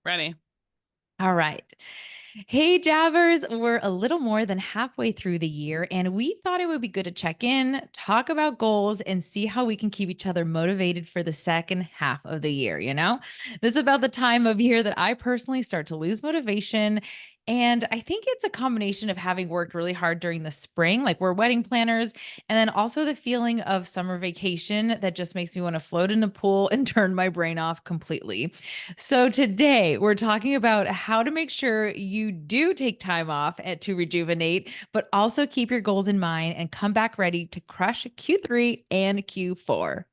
Ready. All right. Hey, Jabbers, we're a little more than halfway through the year, and we thought it would be good to check in, talk about goals, and see how we can keep each other motivated for the second half of the year. This is about the time of year that I personally start to lose motivation. And I think it's a combination of having worked really hard during the spring, like we're wedding planners, and then also the feeling of summer vacation that just makes me want to float in the pool and turn my brain off completely. So today we're talking about how to make sure you do take time off to rejuvenate, but also keep your goals in mind and come back ready to crush Q3 and Q4.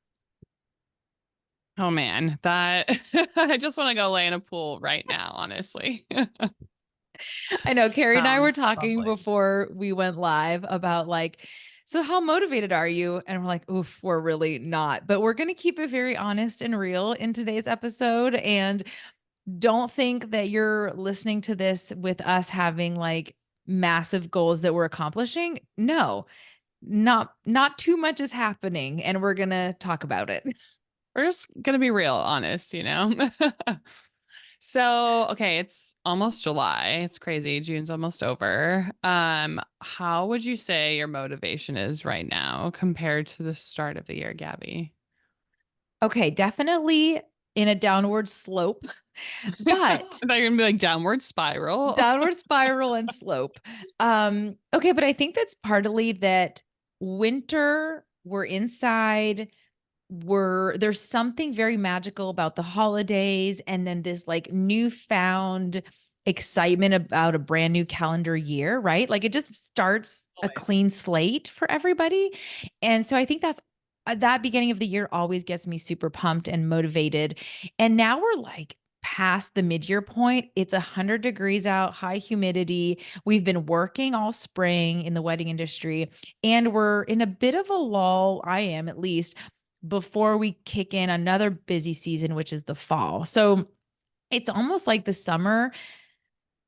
Oh man, that I just want to go lay in a pool right now, honestly. I know Carrie and I were Sounds talking lovely. before we went live about so how motivated are you? And we're like, oof, we're really not. But we're going to keep it very honest and real in today's episode. And don't think that you're listening to this with us having massive goals that we're accomplishing. No, not too much is happening, and we're going to talk about it. We're just gonna be real honest. So, okay, it's almost July. It's crazy. June's almost over. How would you say your motivation is right now compared to the start of the year, Gabby? Okay, definitely in a downward slope, I but thought you were gonna be like downward spiral. downward spiral and slope. Okay, but I think that's partly that winter, we're inside, there's something very magical about the holidays, and then this newfound excitement about a brand new calendar year, right? Like it just starts a Always. clean slate for everybody. And so I think that's that beginning of the year always gets me super pumped and motivated. And now we're past the mid-year point. It's 100 degrees out, high humidity. We've been working all spring in the wedding industry, and we're in a bit of a lull. I am, at least, before we kick in another busy season, which is the fall. So it's almost like the summer,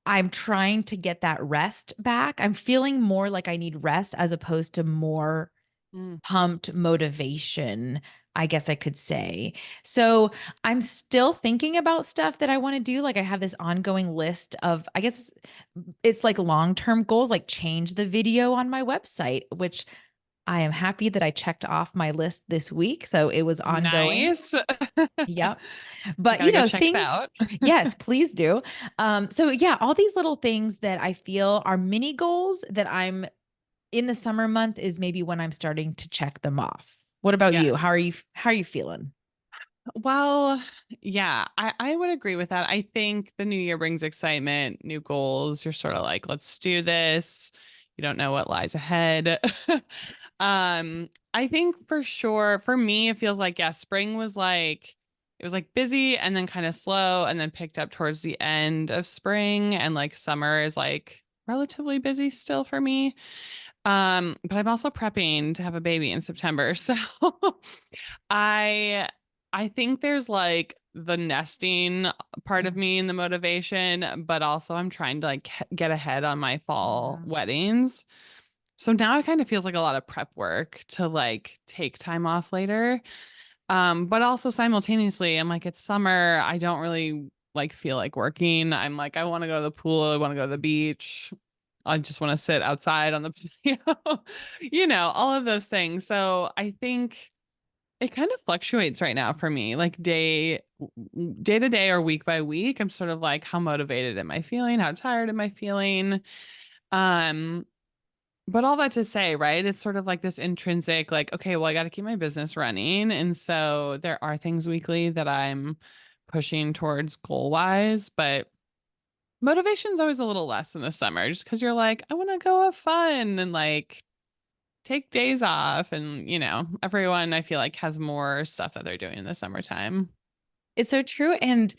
I'm trying to get that rest back. I'm feeling more like I need rest as opposed to more Mm. pumped motivation, I guess I could say. So I'm still thinking about stuff that I want to do. Like I have this ongoing list of, I guess it's like long-term goals, like change the video on my website, which I am happy that I checked off my list this week. So it was ongoing. Nice. Yep. But Gotta go check it things, out. yes, please do. So yeah, all these little things that I feel are mini goals that I'm in the summer month is maybe when I'm starting to check them off. What about Yeah. you? How are you feeling? Well, yeah, I would agree with that. I think the new year brings excitement, new goals. You're sort of like, let's do this. You don't know what lies ahead. I think for sure, for me, it feels like, yeah, spring was like, it was like busy and then kind of slow and then picked up towards the end of spring. And like summer is like relatively busy still for me. But I'm also prepping to have a baby in September. So I I think there's like the nesting part of Yeah. me and the motivation, but also I'm trying to like get ahead on my fall Yeah. weddings. So now it kind of feels like a lot of prep work to like take time off later. But also simultaneously, I'm like, it's summer. I don't really like feel like working. I'm like, I want to go to the pool. I want to go to the beach. I just want to sit outside on the patio, all of those things. So I think it kind of fluctuates right now for me, like day to day or week by week. I'm sort of like, how motivated am I feeling? How tired am I feeling? Um, but all that to say, right? It's sort of like this intrinsic, like, okay, well, I got to keep my business running. And so there are things weekly that I'm pushing towards goal wise, but motivation's always a little less in the summer just because you're like, I want to go have fun and like take days off. And, everyone I feel like has more stuff that they're doing in the summertime. It's so true. And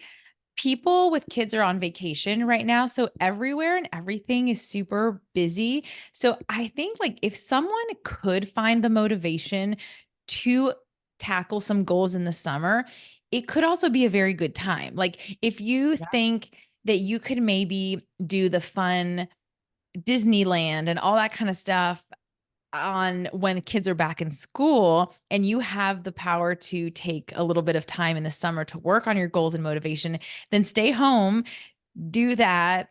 people with kids are on vacation right now. So everywhere and everything is super busy. So I think if someone could find the motivation to tackle some goals in the summer, it could also be a very good time. Like if you Yeah. think that you could maybe do the fun Disneyland and all that kind of stuff, on when kids are back in school and you have the power to take a little bit of time in the summer to work on your goals and motivation, then stay home, do that,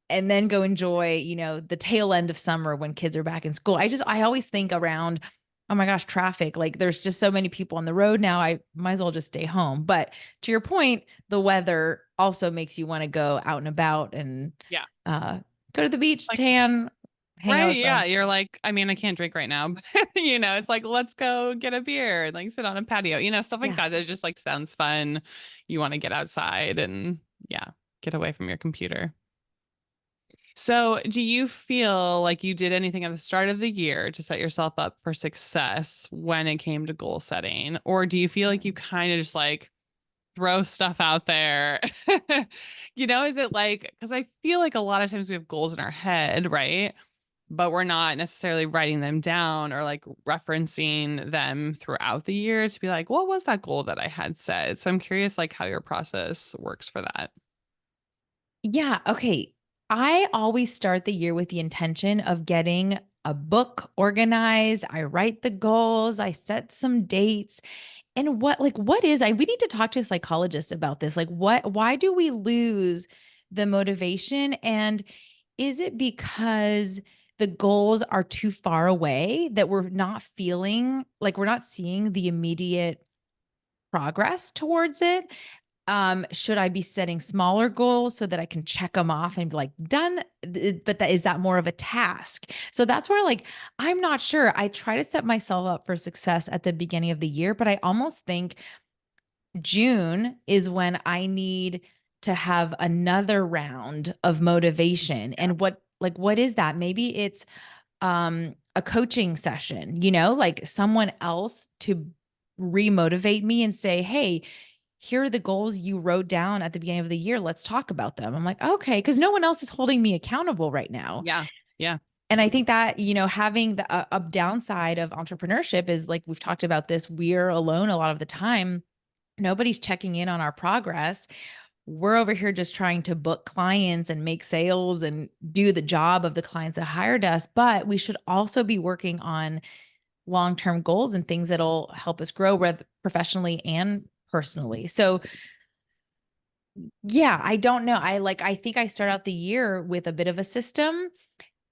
and then go enjoy, the tail end of summer when kids are back in school. I always think around, oh my gosh, traffic. Like there's just so many people on the road now. I might as well just stay home. But to your point, the weather also makes you want to go out and about and Yeah. uh, go to the beach, Like, tan, hang out right. with Yeah. friends. You're like, I mean, I can't drink right now, but it's like, let's go get a beer and like sit on a patio, stuff like Yeah. that. That just like sounds fun. You want to get outside and yeah, get away from your computer. So, do you feel like you did anything at the start of the year to set yourself up for success when it came to goal setting? Or do you feel like you kind of just like throw stuff out there? Is it like, because I feel like a lot of times we have goals in our head, right? But we're not necessarily writing them down or like referencing them throughout the year to be like, what was that goal that I had set? So I'm curious, like, how your process works for that. Yeah. Okay. I always start the year with the intention of getting a book organized. I write the goals, I set some dates. And we need to talk to a psychologist about this. Why do we lose the motivation? And is it because the goals are too far away that we're not feeling like we're not seeing the immediate progress towards it? Should I be setting smaller goals so that I can check them off and be like, done? But is that more of a task? So that's where I'm not sure. I try to set myself up for success at the beginning of the year, but I almost think June is when I need to have another round of motivation. Yeah. And what is that? Maybe it's a coaching session, like someone else to remotivate me and say, "Hey, here are the goals you wrote down at the beginning of the year. Let's talk about them." I'm like, "Okay," cuz no one else is holding me accountable right now. Yeah. Yeah. And I think that, having the a downside of entrepreneurship is like we've talked about this, we're alone a lot of the time. Nobody's checking in on our progress. We're over here just trying to book clients and make sales and do the job of the clients that hired us, but we should also be working on long-term goals and things that'll help us grow whether professionally and personally. So, yeah, I don't know. I think I start out the year with a bit of a system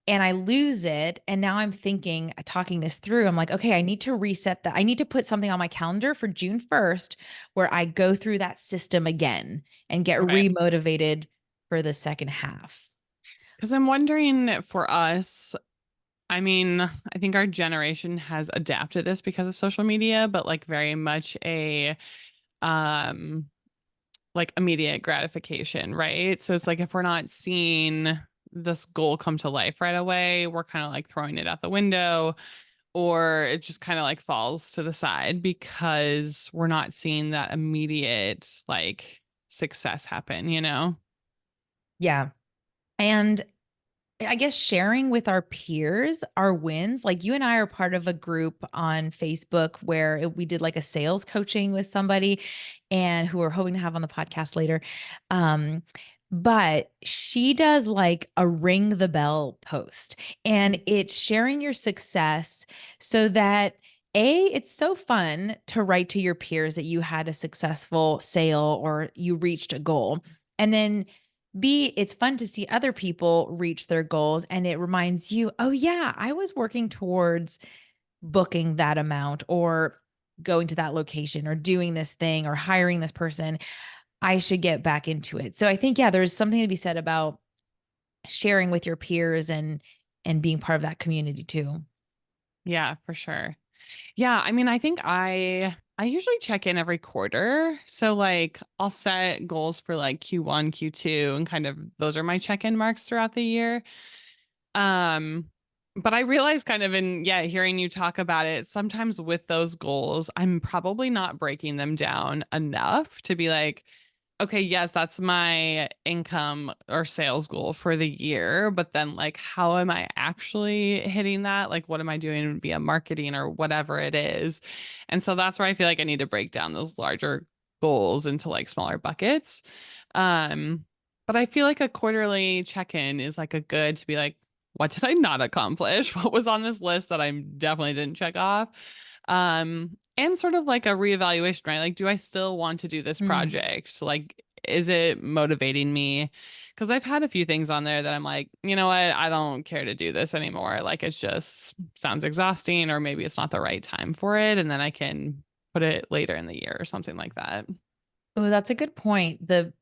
and I lose it. And now I'm thinking, talking this through, I'm like, okay, I need to reset that. I need to put something on my calendar for June 1st where I go through that system again and get Okay. remotivated for the second half. Because I'm wondering for us, I mean, I think our generation has adapted this because of social media, but like very much a um like immediate gratification, right? So it's like if we're not seeing this goal come to life right away, we're kind of like throwing it out the window or it just kind of like falls to the side because we're not seeing that immediate like success happen? Yeah. And I guess sharing with our peers our wins. Like you and I are part of a group on Facebook where we did like a sales coaching with somebody and who we're hoping to have on the podcast later. Um, but she does like a ring the bell post and it's sharing your success so that it's so fun to write to your peers that you had a successful sale or you reached a goal. And then B, it's fun to see other people reach their goals and it reminds you, oh, yeah, I was working towards booking that amount or going to that location or doing this thing or hiring this person. I should get back into it. So I think, yeah, there's something to be said about sharing with your peers and being part of that community too. Yeah, for sure. Yeah, I mean, I think I usually check in every quarter. So like I'll set goals for like Q1, Q2 and kind of those are my check-in marks throughout the year. Um but I realize kind of in hearing you talk about it, sometimes with those goals, I'm probably not breaking them down enough to be like okay, yes, that's my income or sales goal for the year. But then, like, how am I actually hitting that? Like, what am I doing via marketing or whatever it is? And so that's where I feel like I need to break down those larger goals into like smaller buckets. Um, but I feel like a quarterly check-in is like a good to be like, what did I not accomplish? What was on this list that I definitely didn't check off? And sort of like a reevaluation, right? Like, do I still want to do this Mm. project? Like, is it motivating me? Because I've had a few things on there that I'm like, you know what? I don't care to do this anymore. Like, it's just sounds exhausting, or maybe it's not the right time for it. And then I can put it later in the year or something like that. Oh, that's a good point. The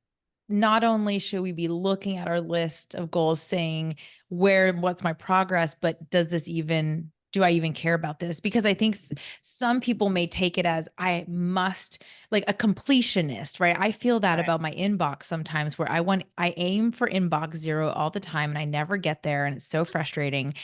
Not only should we be looking at our list of goals saying what's my progress, but do I even care about this? Because I think some people may take it as I must, like a completionist, right? I feel that Right. about my inbox sometimes, where I aim for inbox zero all the time and I never get there. And it's so frustrating.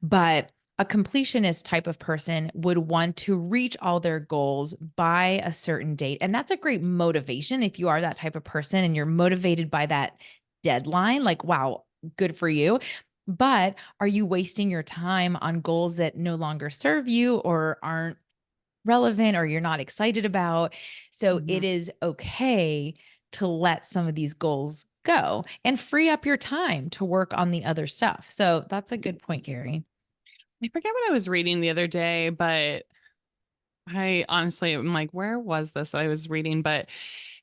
But a completionist type of person would want to reach all their goals by a certain date. And that's a great motivation if you are that type of person and you're motivated by that deadline. Like, wow, good for you. But are you wasting your time on goals that no longer serve you or aren't relevant or you're not excited about? So it Mhm. is okay to let some of these goals go and free up your time to work on the other stuff. So that's a good point, Gary. I forget what I was reading the other day, but I honestly am like, where was this that I was reading? But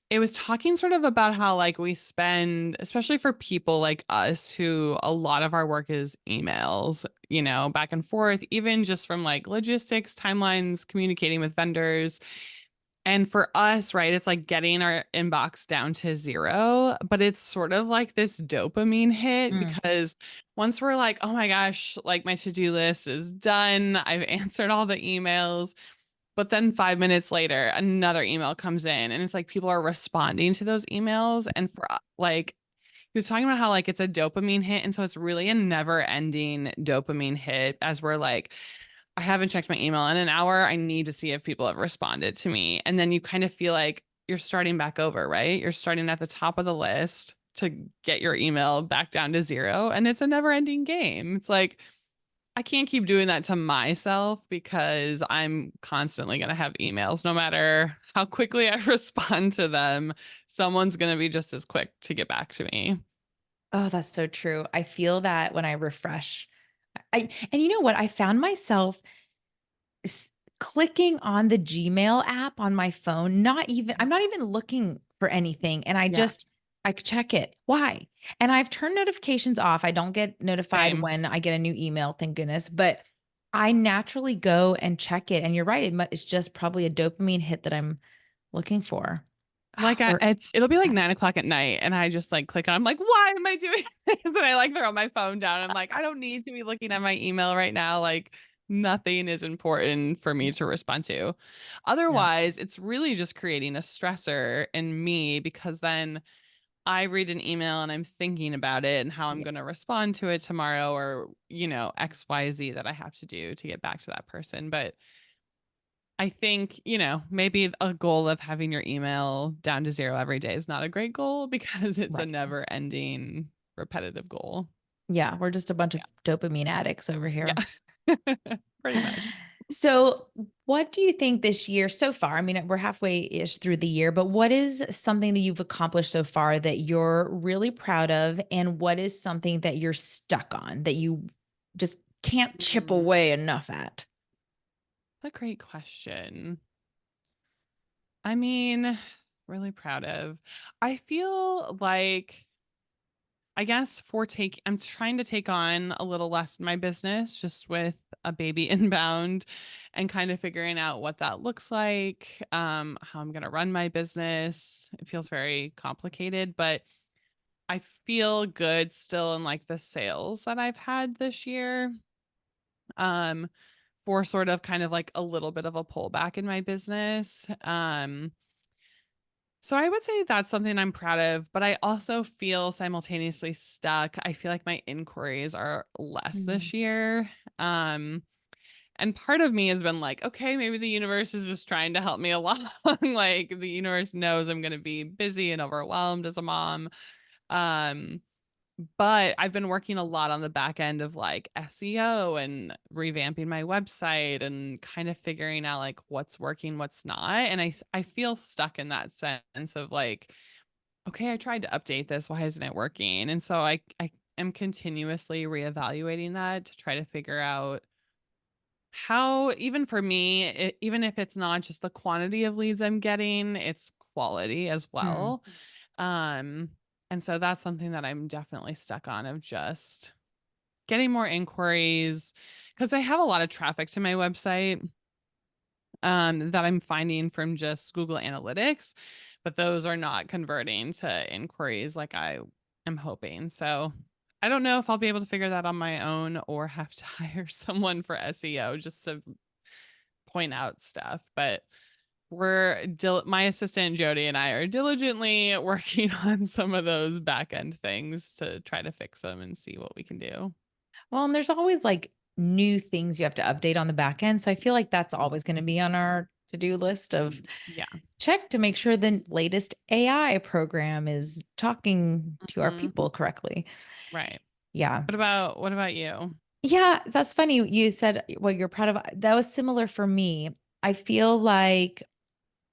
it was talking sort of about how like we spend, especially for people like us who a lot of our work is emails, back and forth, even just from like logistics, timelines, communicating with vendors. And for us, right, it's like getting our inbox down to zero, but it's sort of like this dopamine hit Mm, because once we're like, oh my gosh, like my to-do list is done, I've answered all the emails. But then 5 minutes later, another email comes in, and it's like people are responding to those emails. And for like, he was talking about how like it's a dopamine hit. And so it's really a never ending dopamine hit as we're like, I haven't checked my email in an hour. I need to see if people have responded to me. And then you kind of feel like you're starting back over, right? You're starting at the top of the list to get your email back down to zero. And it's a never ending game. It's like, I can't keep doing that to myself because I'm constantly going to have emails. No matter how quickly I respond to them, someone's going to be just as quick to get back to me. oh, that's so true. I feel that when I refresh. And you know what? I found myself s- clicking on the Gmail app on my phone, I'm not even looking for anything. And Yeah, I check it. Why? And I've turned notifications off. I don't get notified same. when I get a new email, thank goodness. But I naturally go and check it. And you're right. It's just probably a dopamine hit that I'm looking for. Like Or, it'll be like yeah, 9 o'clock at night, and I just like click on. I'm like, why am I doing this? And I like throw my phone down. I'm like, I don't need to be looking at my email right now. Like nothing is important for me to respond to. yeah, Otherwise, it's really just creating a stressor in me because then I read an email and I'm thinking about it and how I'm yeah, going to respond to it tomorrow or, XYZ that I have to do to get back to that person. But I think, maybe a goal of having your email down to zero every day is not a great goal because it's a right. never ending repetitive goal. Yeah. We're just a bunch of dopamine addicts over here. Yeah. Pretty much. So, what do you think this year so far? I mean, we're halfway ish through the year, but what is something that you've accomplished so far that you're really proud of? And what is something that you're stuck on that you just can't chip Mm, away enough at? that's a great question. I mean, really proud of. I feel like I guess I'm trying to take on a little less in my business just with a baby inbound and kind of figuring out what that looks like, how I'm going to run my business. It feels very complicated, but I feel good still in like the sales that I've had this year. Um, for sort of kind of like a little bit of a pullback in my business. So I would say that's something I'm proud of, but I also feel simultaneously stuck. I feel like my inquiries are less Mm, this year. Um, and part of me has been like, okay, maybe the universe is just trying to help me along. Like the universe knows I'm going to be busy and overwhelmed as a mom. Um, but I've been working a lot on the back end of like SEO and revamping my website and kind of figuring out like what's working, what's not. And I feel stuck in that sense of like, okay, I tried to update this. Why isn't it working? And so I am continuously reevaluating that to try to figure out how, even for me, even if it's not just the quantity of leads I'm getting, it's quality as Mm. well. Um, and so that's something that I'm definitely stuck on, of just getting more inquiries, because I have a lot of traffic to my website that I'm finding from just Google Analytics, but those are not converting to inquiries like I am hoping. So I don't know if I'll be able to figure that on my own or have to hire someone for SEO just to point out stuff. But my assistant Jody and I are diligently working on some of those back end things to try to fix them and see what we can do. Well, and there's always like new things you have to update on the back end. So I feel like that's always going to be on our to-do list of Yeah. check to make sure the latest AI program is talking to our Mhm. people correctly. Right. Yeah. What about you? Yeah, that's funny. You said what you're proud of. That was similar for me. I feel like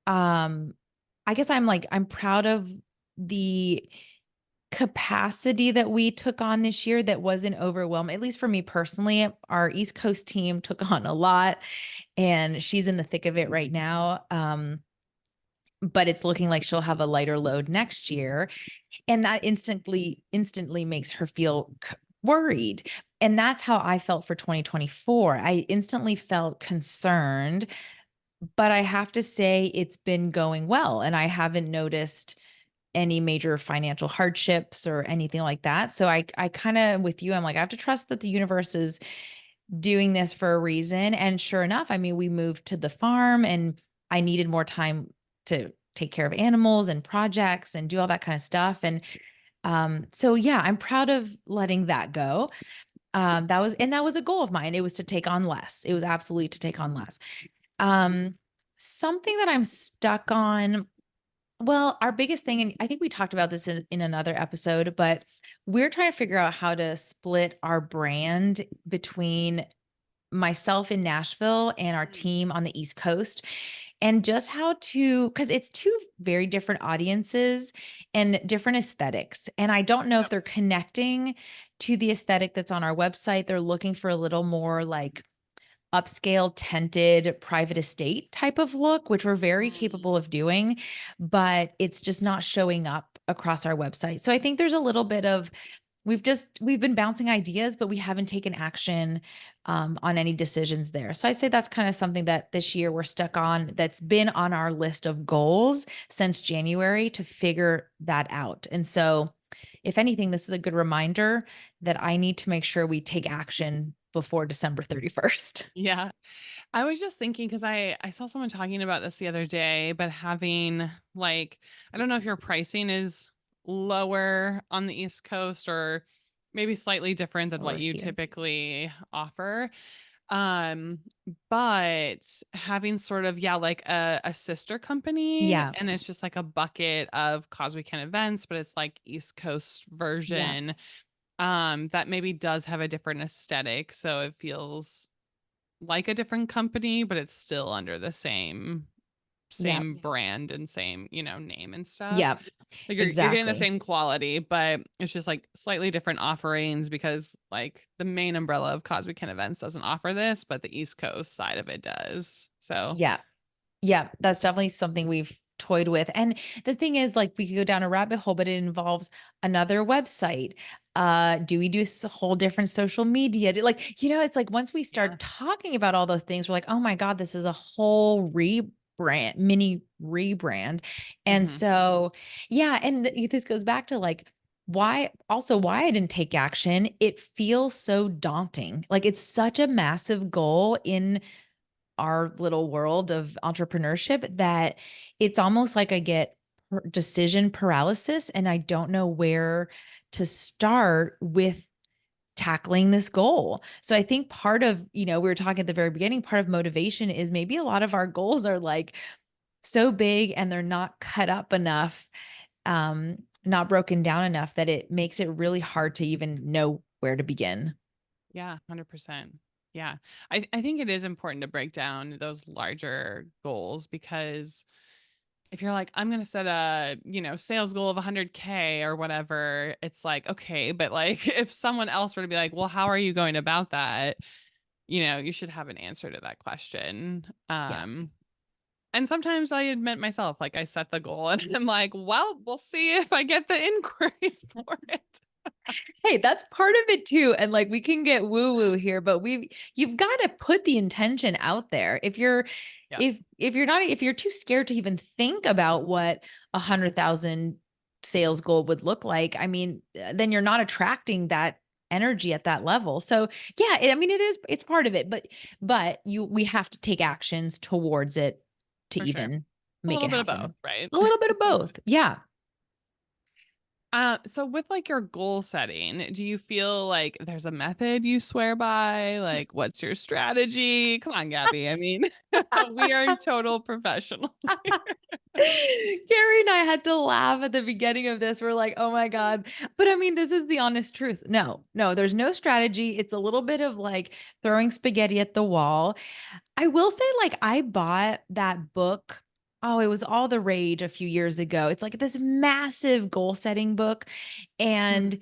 um I guess I'm proud of the capacity that we took on this year that wasn't overwhelming. At least for me personally, our East Coast team took on a lot and she's in the thick of it right now. But it's looking like she'll have a lighter load next year. And that instantly makes her feel worried. And that's how I felt for 2024. I instantly felt concerned, but I have to say it's been going well. And I haven't noticed any major financial hardships or anything like that. So I kind of with you, I'm like, I have to trust that the universe is doing this for a reason. And sure enough, I mean, we moved to the farm and I needed more time to take care of animals and projects and do all that kind of stuff. And so yeah, I'm proud of letting that go. That was a goal of mine. It was to take on less. It was absolutely to take on less. Um, Something that I'm stuck on. Well, our biggest thing, and I think we talked about this in another episode, but we're trying to figure out how to split our brand between myself in Nashville and our team on the East Coast, and just how to, because it's two very different audiences and different aesthetics. And I don't know if Yep. they're connecting to the aesthetic that's on our website. They're looking for a little more like upscale tented private estate type of look, which we're very capable Mm. of doing, but it's just not showing up across our website. So I think there's a little bit of we've been bouncing ideas, but we haven't taken action on any decisions there. So I say that's kind of something that this year we're stuck on. That's been on our list of goals since January to figure that out. And so, if anything, this is a good reminder that I need to make sure we take action before December 31st. Yeah. I was just thinking, because I saw someone talking about this the other day, but having, like, I don't know if your pricing is lower on the East Coast or maybe slightly different than what Or you here. typically offer. Um, but having sort of, yeah, like a sister company, Yeah. and it's just like a bucket of Cause We Can events, but it's like East Coast Yeah. version, that maybe does have a different aesthetic. So it feels like a different company, but it's still under the same Yeah. brand and same, name and stuff. Yeah. Like you're getting the Exactly. same quality, but it's just like slightly different offerings, because like the main umbrella of Cause We Can events doesn't offer this, but the East Coast side of it does. So Yeah. Yeah, that's definitely something we've toyed with. And the thing is, like, we could go down a rabbit hole, but it involves another website. Do we do a whole different social media? Like, it's like once we yeah. start talking about all those things, we're like, oh my God, this is a whole mini rebrand. And Hmm. so, yeah. And this goes back to like, why I didn't take action. It feels so daunting. Like, it's such a massive goal in our little world of entrepreneurship that it's almost like I get decision paralysis and I don't know where to start with tackling this goal. So I think part of, we were talking at the very beginning, part of motivation is maybe a lot of our goals are like so big and they're not cut up enough, not broken down enough that it makes it really hard to even know where to begin. Yeah, 100%. Yeah. I think it is important to break down those larger goals, because if you're like, I'm going to set a, sales goal of 100K or whatever, it's like, okay, but like if someone else were to be like, well, how are you going about that? You should have an answer to that question. Yeah. And sometimes I admit myself, like I set the goal and I'm like, well, we'll see if I get the inquiries for it. Hey, that's part of it too. And like we can get woo-woo here, but you've got to put the intention out there. If you're Yeah, if you're not if you're too scared to even think about what 100,000 sales goal would look like, I mean, then you're not attracting that energy at that level. So yeah, I mean it's part of it, but we have to take actions towards it to for sure. even A make little it bit of both, happen. right? A little bit of both. Yeah. So with like your goal setting, do you feel like there's a method you swear by? Like, what's your strategy? Come on, Gabby. I mean, we are total professionals here. Carrie and I had to laugh at the beginning of this. We're like, oh my God. But I mean, this is the honest truth. No, there's no strategy. It's a little bit of like throwing spaghetti at the wall. I will say, like, I bought that book. Oh, it was all the rage a few years ago. It's like this massive goal setting book. Mm, And,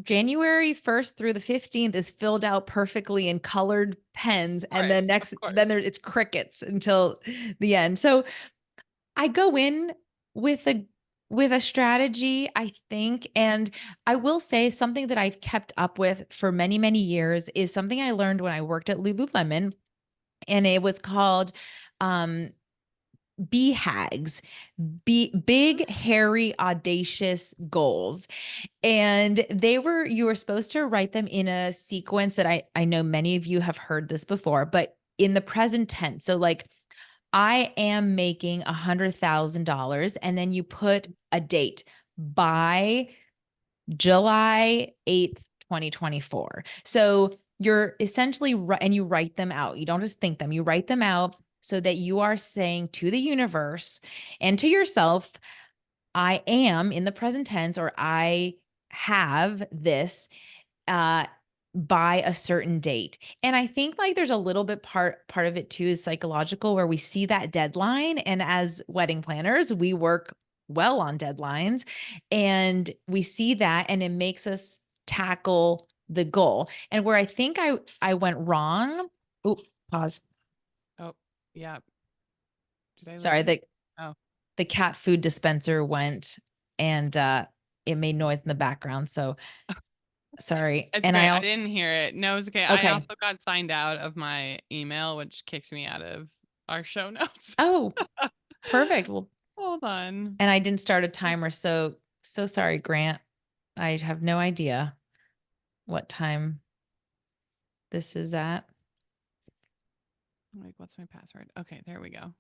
January 1st through the 15th is filled out perfectly in colored pens. And then of then course. it's crickets until the end. So I go in with a strategy, I think, and I will say something that I've kept up with for many, many years is something I learned when I worked at Lululemon, and it was called um BHAGs, big, Mm, hairy, audacious goals. And you were supposed to write them in a sequence that I know many of you have heard this before, but in the present tense. So like I am making $100,000, and then you put a date by July 8th, 2024. So you're essentially, and you write them out. You don't just think them, you write them out so that you are saying to the universe and to yourself, I am in the present tense, or I have this uh by a certain date. And I think like there's a little bit part of it too is psychological, where we see that deadline, and as wedding planners, we work well on deadlines, and we see that and it makes us tackle the goal. And where I think I went wrong. Oh, pause. oh, yeah. Did I lose Sorry, you? Oh, the cat food dispenser went, and it made noise in the background. So sorry. it's And okay. I I didn't hear it. No, it's okay. I okay. also got signed out of my email, which kicked me out of our show notes. Oh, perfect. Well, Hold on. and I didn't start a timer. So sorry, Grant. I have no idea what time this is at. I'm like, what's my password? Okay, there we go.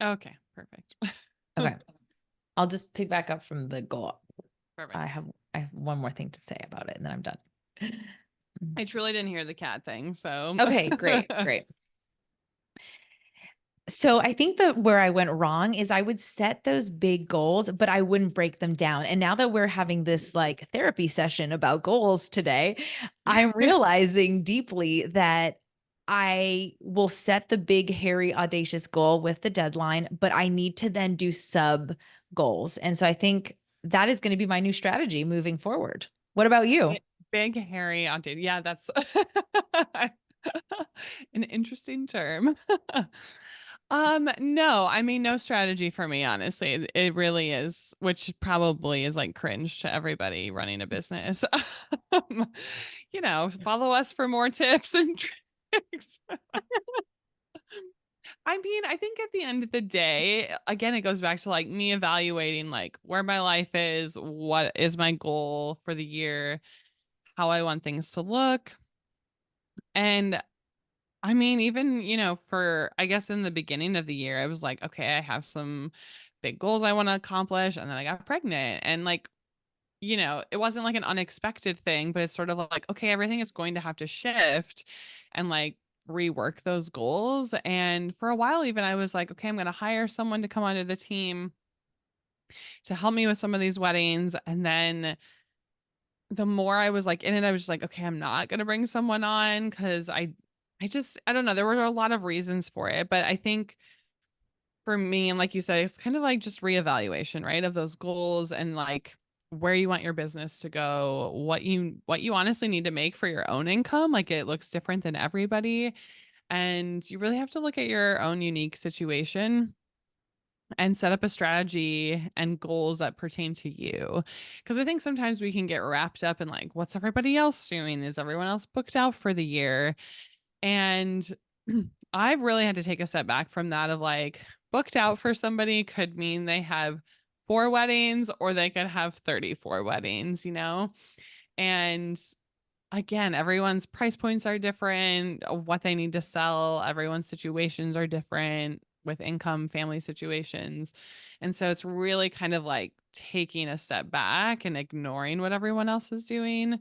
Okay, perfect. Okay. I'll just pick back up from the goal. Perfect. I have one more thing to say about it, and then I'm done. I truly didn't hear the cat thing, so Okay, great, great. So I think that where I went wrong is I would set those big goals, but I wouldn't break them down. And now that we're having this like therapy session about goals today, I'm realizing deeply that I will set the big, hairy, audacious goal with the deadline, but I need to then do sub goals. And so I think that is going to be my new strategy moving forward. What about you? Big, hairy, auntie. Yeah, that's an interesting term. No, I mean, no strategy for me, honestly. It really is, which probably is like cringe to everybody running a business. Um, follow us for more tips and tricks. I mean, I think at the end of the day, again, it goes back to like me evaluating like where my life is, what is my goal for the year, how I want things to look. And I mean, even, for I guess in the beginning of the year, I was like, okay, I have some big goals I want to accomplish. And then I got pregnant. And like, it wasn't like an unexpected thing, but it's sort of like, okay, everything is going to have to shift and like rework those goals. And for a while, even I was like, okay, I'm going to hire someone to come onto the team to help me with some of these weddings. And then the more I was like in it, I was just like, okay, I'm not going to bring someone on because I I don't know. There were a lot of reasons for it, but I think for me, and like you said, it's kind of like just reevaluation, right? Of those goals and like where you want your business to go, what you honestly need to make for your own income. Like it looks different than everybody. And you really have to look at your own unique situation and set up a strategy and goals that pertain to you. Because I think sometimes we can get wrapped up in like, what's everybody else doing? Is everyone else booked out for the year? And I've really had to take a step back from that of like, booked out for somebody could mean they have 4 weddings or they could have 34 weddings, you know? And again, everyone's price points are different, what they need to sell, everyone's situations are different with income, family situations. And so it's really kind of like taking a step back and ignoring what everyone else is doing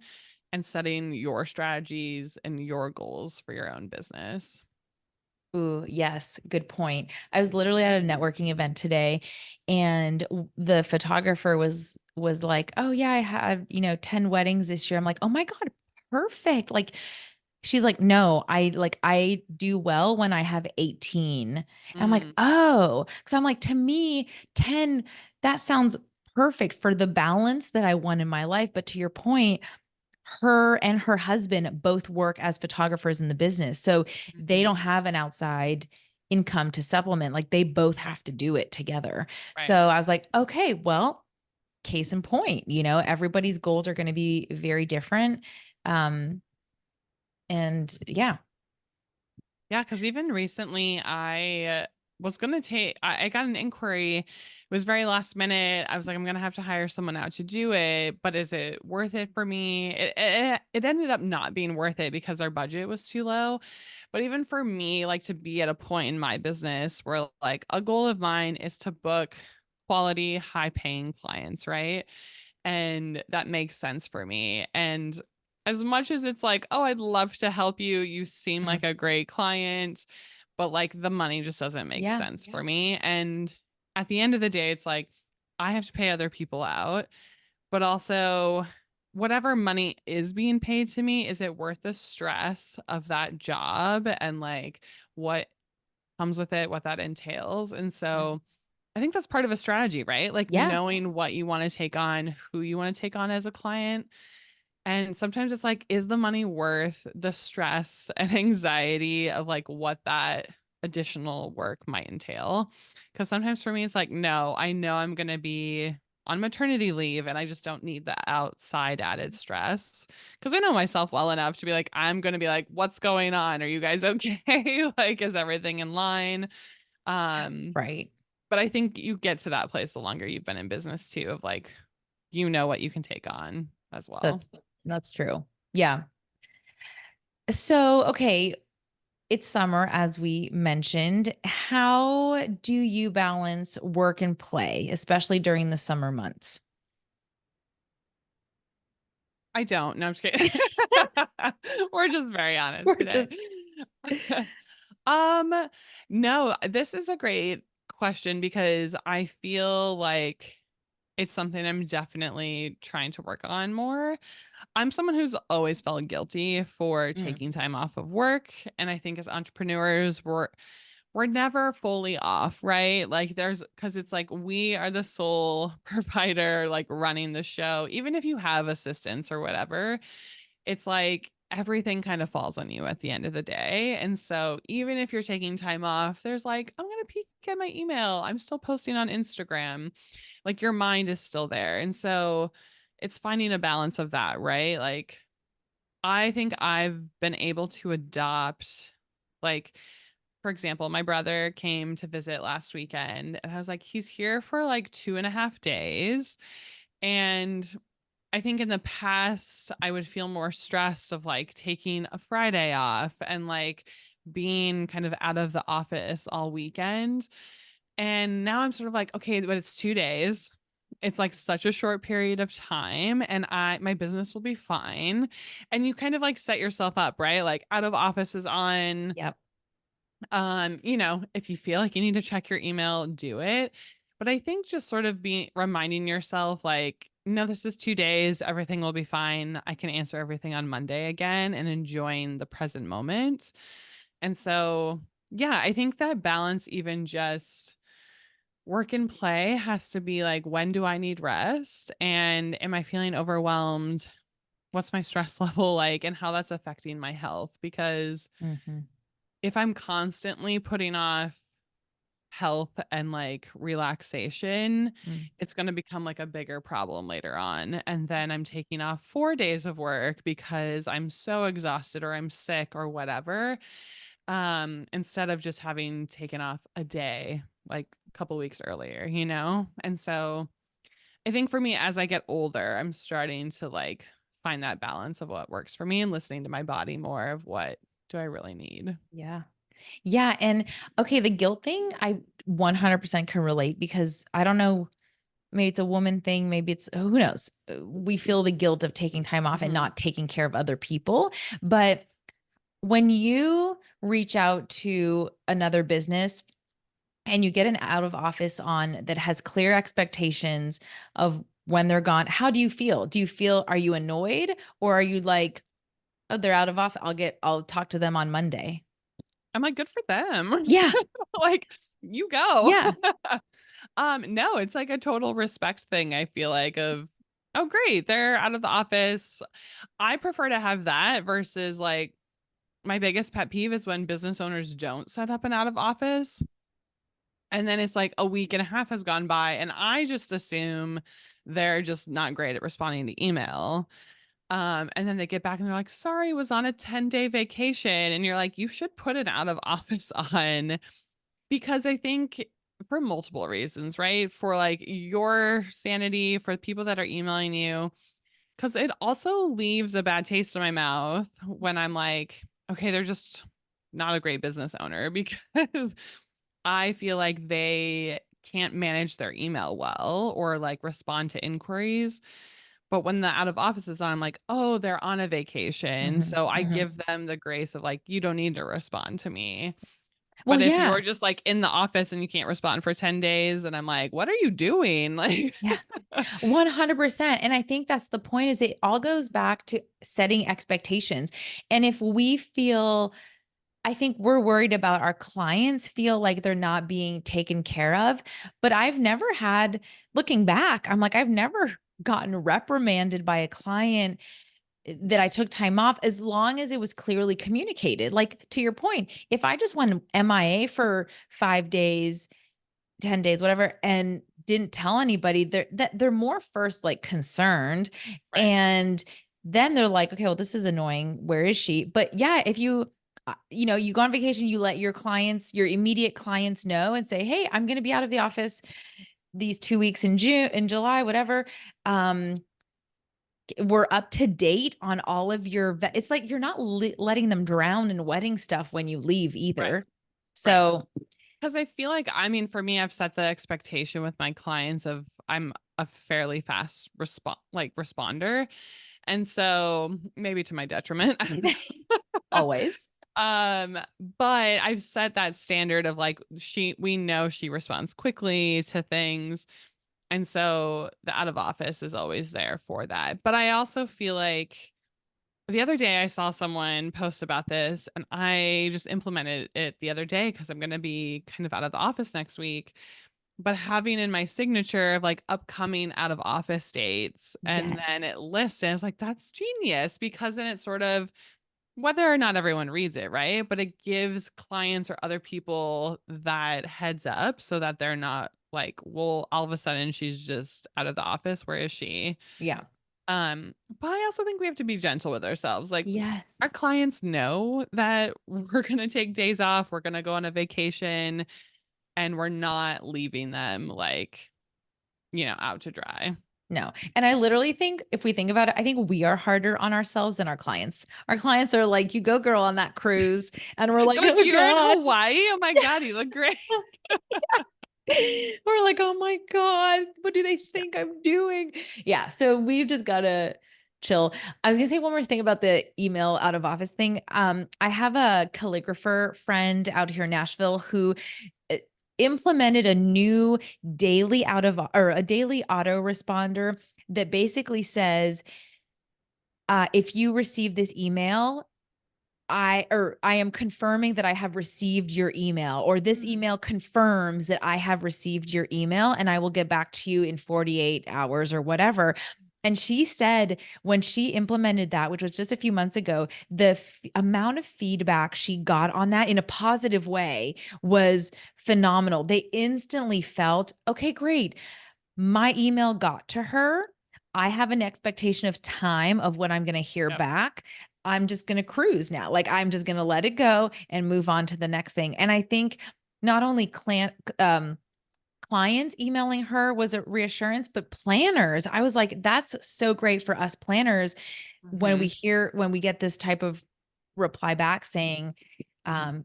and setting your strategies and your goals for your own business. Ooh, yes, good point. I was literally at a networking event today and the photographer was like, "Oh yeah, I have, 10 weddings this year." I'm like, "Oh my God, perfect." Like she's like, "No, I do well when I have 18." And I'm like, Mm, "Oh." Cuz I'm like, to me, 10 that sounds perfect for the balance that I want in my life, but to your point, her and her husband both work as photographers in the business. So they mhm, don't have an outside income to supplement. Like they both have to do it together. So right. I was like, okay, well, case in point, everybody's goals are going to be very different. Um, and yeah, Yeah, because even recently, I was gonna I got an inquiry. It was very last minute. I was like, I'm gonna have to hire someone out to do it, but is it worth it for me? It ended up not being worth it because our budget was too low. But even for me, like to be at a point in my business where like a goal of mine is to book quality, high paying clients, right? And that makes sense for me. And as much as it's like, oh, I'd love to help you, you seem mm, like a great client, but like the money just doesn't make yeah, sense for me. And at the end of the day, it's like I have to pay other people out, but also whatever money is being paid to me, is it worth the stress of that job and like what comes with it, what that entails? And mm, so I think that's part of a strategy, right? Like yeah, knowing what you want to take on, who you want to take on as a client. And sometimes it's like, is the money worth the stress and anxiety of like what that additional work might entail? Because sometimes for me, it's like, no, I know I'm going to be on maternity leave and I just don't need the outside added stress. Because I know myself well enough to be like, I'm going to be like, what's going on? Are you guys okay? Like, is everything in line? Um, right. but I think you get to that place the longer you've been in business too, of like, you know what you can take on as well. That's true. Yeah. So, okay, it's summer, as we mentioned. How do you balance work and play, especially during the summer months? I don't. No, I'm just kidding. We're just very honest We're today. just Um, no, this is a great question because I feel like it's something I'm definitely trying to work on more. I'm someone who's always felt guilty for mm, taking time off of work, and I think as entrepreneurs, we're never fully off, right? Like there's because it's like we are the sole provider, like running the show. Even if you have assistants or whatever, it's like everything kind of falls on you at the end of the day. And so even if you're taking time off, there's like, I'm gonna peek at my email. I'm still posting on Instagram. Like your mind is still there. And so it's finding a balance of that, right? Like I think I've been able to adopt like for example, my brother came to visit last weekend and I was like, he's here for like 2.5 days. And I think in the past, I would feel more stressed of like taking a Friday off and like being kind of out of the office all weekend. And now I'm sort of like, okay, but it's 2 days. It's like such a short period of time and my business will be fine. And you kind of like set yourself up, right? Like out of office is on, yep. if you feel like you need to check your email, do it. But I think just sort of being reminding yourself like, no, this is 2 days, everything will be fine. I can answer everything on Monday again and enjoying the present moment. And so, yeah, I think that balance, even just work and play, has to be like, when do I need rest? And am I feeling overwhelmed? What's my stress level like, and how that's affecting my health? Because Mhm. if I'm constantly putting off health and like relaxation, Mm. it's going to become like a bigger problem later on. And then I'm taking off 4 days of work because I'm so exhausted or I'm sick or whatever. Instead of just having taken off a day like a couple weeks earlier, you know? And so I think for me, as I get older, I'm starting to like find that balance of what works for me and listening to my body more of what do I really need. Yeah. Yeah, and okay, the guilt thing, I 100% can relate because I don't know, maybe it's a woman thing, maybe it's who knows? We feel the guilt of taking time off and Mhm. not taking care of other people, but when you reach out to another business and you get an out of office on that has clear expectations of when they're gone, how do you feel? Do you feel, are you annoyed or are you like, "Oh, they're out of office. I'll talk to them on Monday." I'm like, good for them. Yeah. Like, you go. Yeah. No, it's like a total respect thing, I feel like, of, oh, great, they're out of the office. I prefer to have that versus like my biggest pet peeve is when business owners don't set up an out of office. And then it's like a week and a half has gone by, and I just assume they're just not great at responding to email. And then they get back and they're like, sorry, was on a 10-day vacation. And you're like, you should put an out of office on, because I think for multiple reasons, right? For like your sanity, for people that are emailing you, because it also leaves a bad taste in my mouth when I'm like, okay, they're just not a great business owner because I feel like they can't manage their email well or like respond to inquiries. But when the out of office is on, I'm like, oh, they're on a vacation. Mhm, So I mhm. give them the grace of like, you don't need to respond to me. Well, But if yeah. you're just like in the office and you can't respond for 10 days, and I'm like, what are you doing? Like, Yeah. 100%. And I think that's the point is it all goes back to setting expectations. And if we feel I think we're worried about our clients feel like they're not being taken care of, but I've never had looking back, I'm like I've never gotten reprimanded by a client that I took time off as long as it was clearly communicated. Like to your point, if I just went MIA for 5 days 10 days, whatever, and didn't tell anybody, they're more first like concerned. right. And then they're like, okay, well, this is annoying. Where is she? But yeah, if you, you go on vacation, you let your clients, your immediate clients know and say, hey, I'm going to be out of the office these 2 weeks in June, in July, whatever. Um, we're up to date on all of your, it's like you're not letting them drown in wedding stuff when you leave Right. either. Right. So, Because I feel like, I mean, for me, I've set the expectation with my clients of I'm a fairly fast responder. And so maybe to my detriment, I don't know. always. Um, but I've set that standard of like we know she responds quickly to things. And so the out of office is always there for that. But I also feel like the other day I saw someone post about this, and I just implemented it the other day because I'm going to be kind of out of the office next week. But having in my signature of like upcoming out of office dates, and then Yes. it lists, and I was like, that's genius, because then it sort of, whether or not everyone reads it, right? But it gives clients or other people that heads up so that they're not like, well, all of a sudden she's just out of the office. Where is she? Yeah. But I also think we have to be gentle with ourselves. Like, Yes. our clients know that we're going to take days off, we're going to go on a vacation, and we're not leaving them like, out to dry. No. And I literally think if we think about it, I think we are harder on ourselves than our clients. Our clients are like, you go girl on that cruise. And we're like, Like, oh you're in God. Hawaii? Oh my God, you look great. We're like, oh my God, what do they Yeah. think I'm doing? Yeah. So we've just got to chill. I was going to say one more thing about the email out of office thing. I have a calligrapher friend out here in Nashville who uh, implemented a new daily a daily autoresponder that basically says, if you receive this email, I am confirming that I have received your email, or this Mhm. email confirms that I have received your email and I will get back to you in 48 hours or whatever. And she said when she implemented that, which was just a few months ago, the amount of feedback she got on that in a positive way was phenomenal. They instantly felt, okay, great. My email got to her. I have an expectation of time of when I'm going to hear Yep. back. I'm just going to cruise now. Like I'm just going to let it go and move on to the next thing. And I think not only clients emailing her was a reassurance, but planners, I was like, that's so great for us planners Mhm. when we get this type of reply back saying,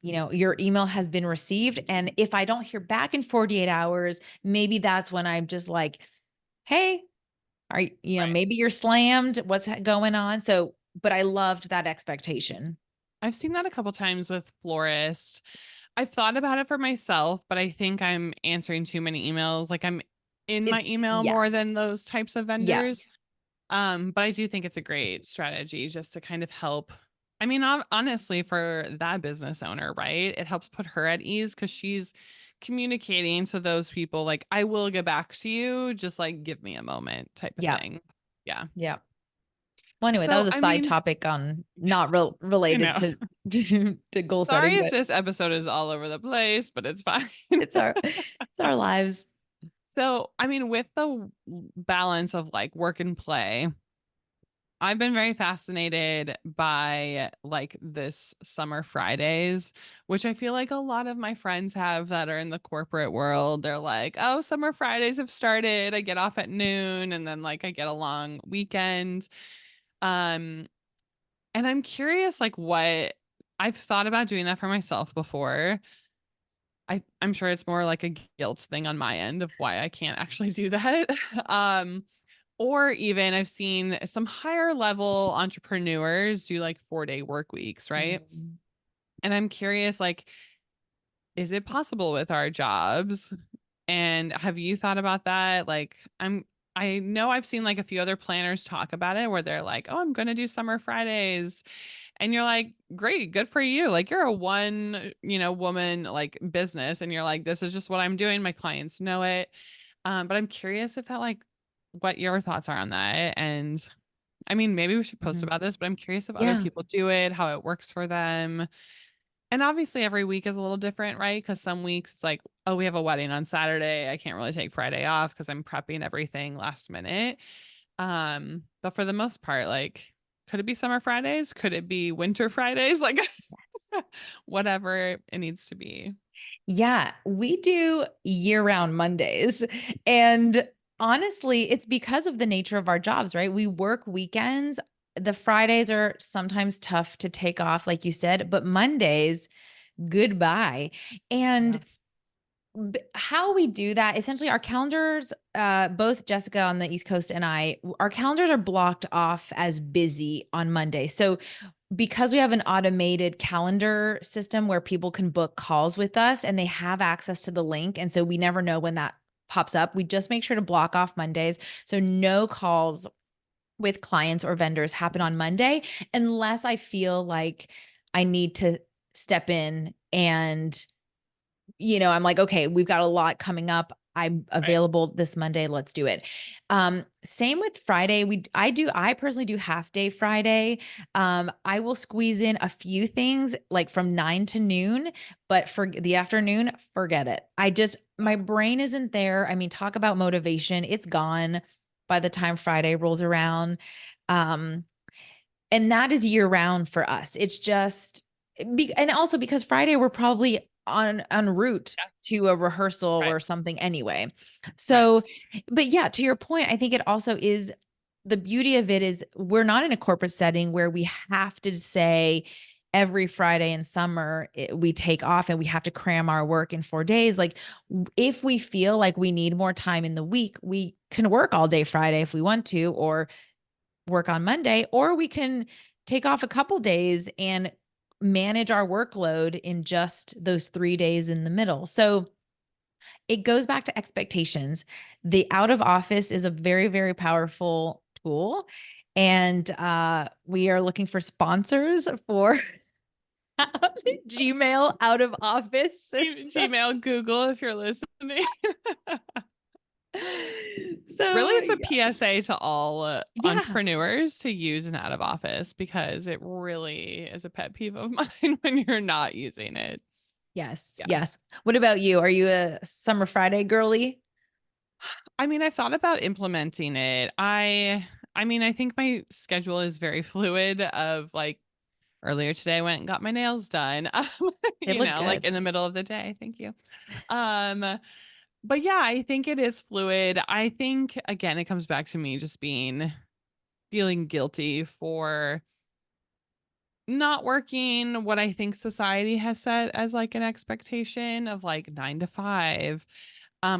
your email has been received. And if I don't hear back in 48 hours, maybe that's when I'm just like, hey, Right. maybe you're slammed. What's going on? So, but I loved that expectation. I've seen that a couple times with florists. I've thought about it for myself, but I think I'm answering too many emails. Like I'm in my email Yeah. more than those types of Yeah. vendors. But I do think it's a great strategy just to kind of help. I mean, honestly, for that business owner, right? It helps put her at ease because she's communicating to those people like, I will get back to you, just like give me a moment type of Yeah. thing. Yeah. Yeah. Well, anyway, that So, was a I side mean, topic on not you related know, to to goal sorry setting, if but this episode is all over the place, but it's fine. it's our lives. So, I mean, with the balance of like work and play, I've been very fascinated by like this summer Fridays, which I feel like a lot of my friends have that are in the corporate world. They're like, oh, summer Fridays have started. I get off at noon and then like I get a long weekend. Um, and I'm curious, like, what I've thought about doing that for myself before. I'm sure it's more like a guilt thing on my end of why I can't actually do that. Um, or even I've seen some higher level entrepreneurs do like 4-day work weeks, right? Mm. And I'm curious, like, is it possible with our jobs? And have you thought about that? I know I've seen like a few other planners talk about it where they're like, oh, I'm going to do summer Fridays. And you're like, great, good for you. Like you're a one, woman like business. And you're like, this is just what I'm doing. My clients know it. But I'm curious if that like what your thoughts are on that. And I mean, maybe we should post Mhm. about this, but I'm curious if other Yeah. people do it, how it works for them. And obviously every week is a little different, right? Because some weeks it's like, oh, we have a wedding on Saturday. I can't really take Friday off because I'm prepping everything last minute. But for the most part, like, could it be summer Fridays? Could it be winter Fridays? Like whatever it needs to be. Yeah, we do year-round Mondays. And honestly, it's because of the nature of our jobs, right? We work weekends. The Fridays are sometimes tough to take off, like you said, but Mondays, goodbye. And Yeah. how we do that, essentially, our calendars, both Jessica on the East Coast and our calendars are blocked off as busy on Monday. So because we have an automated calendar system where people can book calls with us and they have access to the link. And so we never know when that pops up. We just make sure to block off Mondays. So no calls with clients or vendors happen on Monday unless I feel like I need to step in and I'm like, okay, we've got a lot coming up. I'm Right. available this Monday. Let's do it. Same with Friday. I personally do half day Friday. I will squeeze in a few things like from 9 to noon, but for the afternoon, forget it. My brain isn't there. I mean, talk about motivation. It's gone by the time Friday rolls around. Um, and that is year round for us. It's just and also because Friday we're probably on route Yeah. to a rehearsal Right. or something anyway. Right. So, but yeah, to your point, I think it also is the beauty of it is we're not in a corporate setting where we have to say every Friday in summer we take off and we have to cram our work in 4 days. Like if we feel like we need more time in the week, we can work all day Friday if we want to, or work on Monday, or we can take off a couple days and manage our workload in just those 3 days in the middle. So it goes back to expectations. The out of office is a very, very powerful tool. And we are looking for sponsors for Gmail out of office system. Gmail, Google, if you're listening. So Really, it's a yeah. PSA to all Yeah. entrepreneurs to use an out of office because it really is a pet peeve of mine when you're not using it. Yes. Yeah. Yes. What about you? Are you a Summer Friday girly? I mean, I thought about implementing it. I mean, I think my schedule is very fluid of like earlier today I went and got my nails done. They look Like good. in the middle of the day. Thank you. Um but yeah, I think it is fluid. I think again it comes back to me just being feeling guilty for not working what I think society has set as like an expectation of like 9 to 5,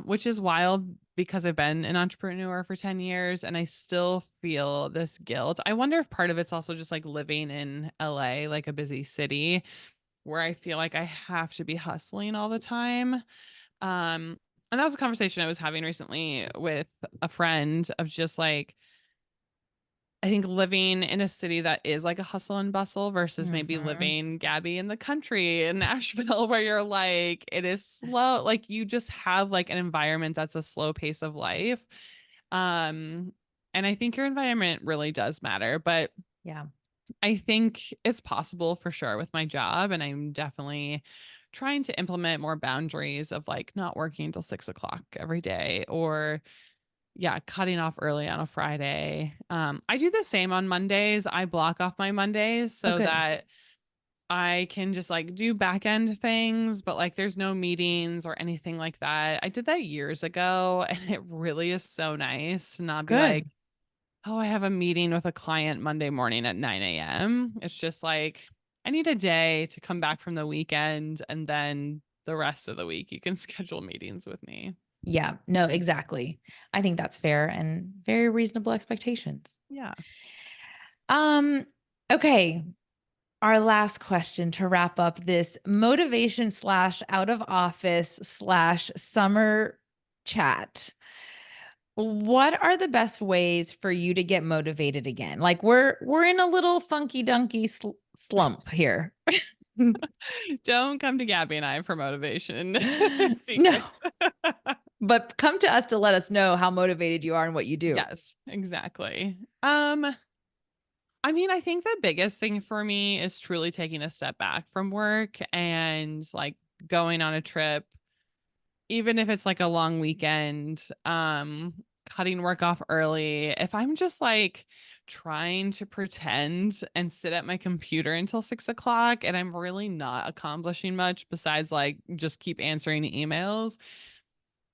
which is wild because I've been an entrepreneur for 10 years and I still feel this guilt. I wonder if part of it's also just like living in LA, like a busy city where I feel like I have to be hustling all the time. And that was a conversation I was having recently with a friend of just like, I think living in a city that is like a hustle and bustle versus maybe Mhm. living Gabby in the country in Nashville where you're like it is slow, like you just have like an environment that's a slow pace of life. Um and I think your environment really does matter, but Yeah. I think it's possible for sure with my job and I'm definitely trying to implement more boundaries of like not working until 6 o'clock every day or yeah, cutting off early on a Friday. I do the same on Mondays. I block off my Mondays Oh, so good. that I can just like do back end things, but like there's no meetings or anything like that. I did that years ago and it really is so nice to not be like, Good. oh, I have a meeting with a client Monday morning at 9 a.m. It's just like, I need a day to come back from the weekend and then the rest of the week you can schedule meetings with me. Yeah. No, exactly. I think that's fair and very reasonable expectations. Yeah. Okay. Our last question to wrap up this motivation slash out of office slash summer chat. What are the best ways for you to get motivated again? Like we're in a little funky dunky slump here. Don't come to Gabby and I for motivation No, secrets. but come to us to let us know how motivated you are and what you do. Yes, exactly. I mean, I think the biggest thing for me is truly taking a step back from work and like going on a trip, even if it's like a long weekend, cutting work off early. If I'm just like trying to pretend and sit at my computer until 6 o'clock and I'm really not accomplishing much besides like just keep answering emails.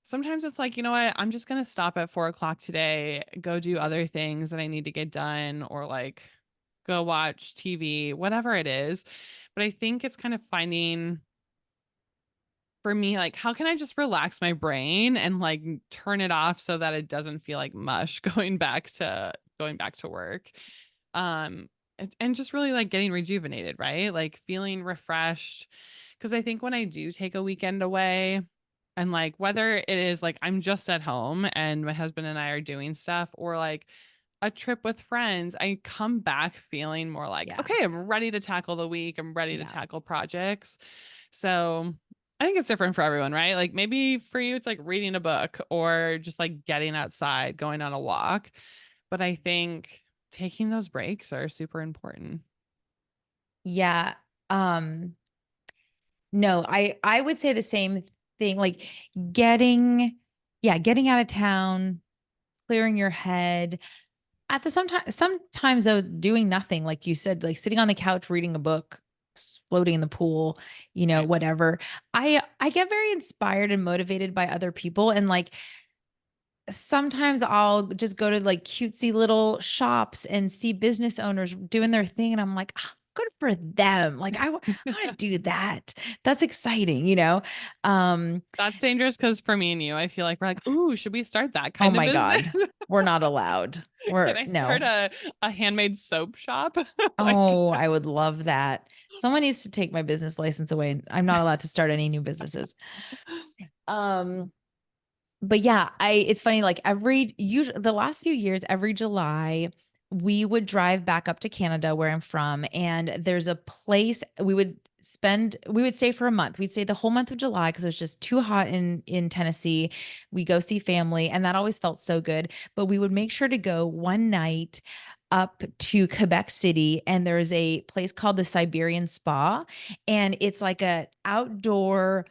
Sometimes it's like, you know what? I'm just going to stop at 4 o'clock today, go do other things that I need to get done, or like go watch TV, whatever it is. But I think it's kind of finding for me, like, how can I just relax my brain and like turn it off so that it doesn't feel like mush going back to work. And just really like getting rejuvenated, right? Like feeling refreshed. Cause I think when I do take a weekend away, and like whether it is like I'm just at home and my husband and I are doing stuff or like a trip with friends, I come back feeling more like, Yeah. okay, I'm ready to tackle the week. I'm ready to Yeah. tackle projects. So I think it's different for everyone, right? Like maybe for you, it's like reading a book or just like getting outside, going on a walk. But I think taking those breaks are super important. Yeah. Um no, I would say the same thing like getting getting out of town, clearing your head. At the sometimes though doing nothing like you said like sitting on the couch reading a book, floating in the pool, Right. whatever. I get very inspired and motivated by other people and like sometimes I'll just go to like cutesy little shops and see business owners doing their thing. And I'm like, "Ah, good for them. Like, I want to do that. That's exciting, you know? That's S- dangerous because for me and you, I feel like we're like, ooh, should we start that oh kind of my business? God. We're not allowed. Can We're I start no. a handmade soap shop? Like, Oh, I would love that. Someone needs to take my business license away. I'm not allowed to start any new businesses. Um, But yeah, it's funny, like usually the last few years, every July, we would drive back up to Canada where I'm from. And there's a place we would we would stay for a month. We'd stay the whole month of July because it was just too hot in Tennessee. We go see family, and that always felt so good. But we would make sure to go one night up to Quebec City, and there's a place called the Siberian Spa, and it's like a outdoor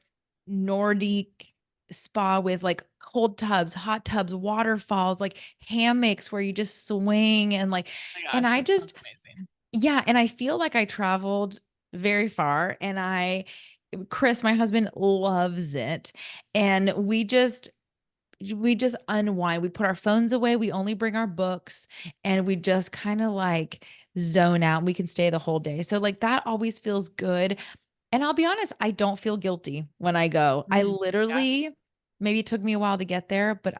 Nordic spa with like cold tubs, hot tubs, waterfalls, like hammocks where you just swing and like, Oh my and gosh, I that sounds just, amazing. yeah, and I feel like I traveled very far, and Chris, my husband, loves it. And we just unwind. We put our phones away. We only bring our books, and we just kind of like zone out. And we can stay the whole day. So like that always feels good. And I'll be honest, I don't feel guilty when I go. I Yeah. literally, maybe it took me a while to get there, but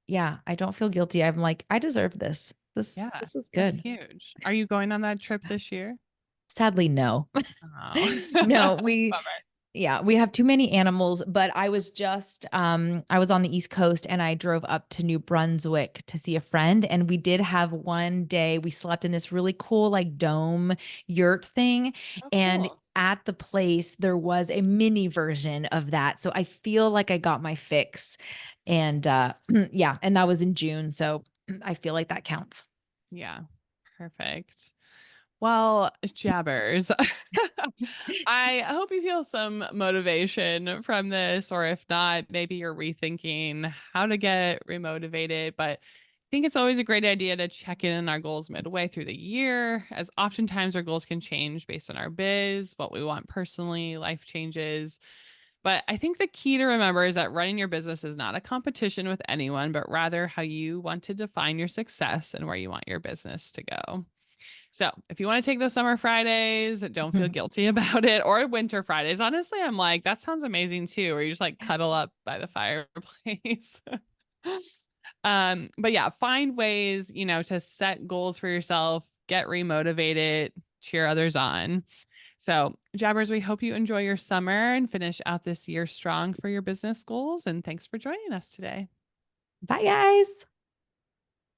yeah, I don't feel guilty. I'm like, I deserve this. This Yeah. this is That's good. huge. Are you going on that trip this year? Sadly, no. Oh. No, Bummer. yeah, we have too many animals, but I was on the East Coast, and I drove up to New Brunswick to see a friend, and we did have one day we slept in this really cool like dome yurt thing, Oh, and cool. at the place there was a mini version of that. So I feel like I got my fix. And yeah, and that was in June, so I feel like that counts. Yeah. Perfect. Well, jabbers. I hope you feel some motivation from this, or if not, maybe you're rethinking how to get remotivated. But I think it's always a great idea to check in on our goals midway through the year, as oftentimes our goals can change based on our biz, what we want personally, life changes. But I think the key to remember is that running your business is not a competition with anyone, but rather how you want to define your success and where you want your business to go. So if you want to take those summer Fridays, don't feel guilty about it, or winter Fridays. Honestly, I'm like, that sounds amazing too, where you just like cuddle up by the fireplace. But yeah, find ways, to set goals for yourself, get remotivated, cheer others on. So, Jabbers, we hope you enjoy your summer and finish out this year strong for your business goals. And thanks for joining us today. Bye guys.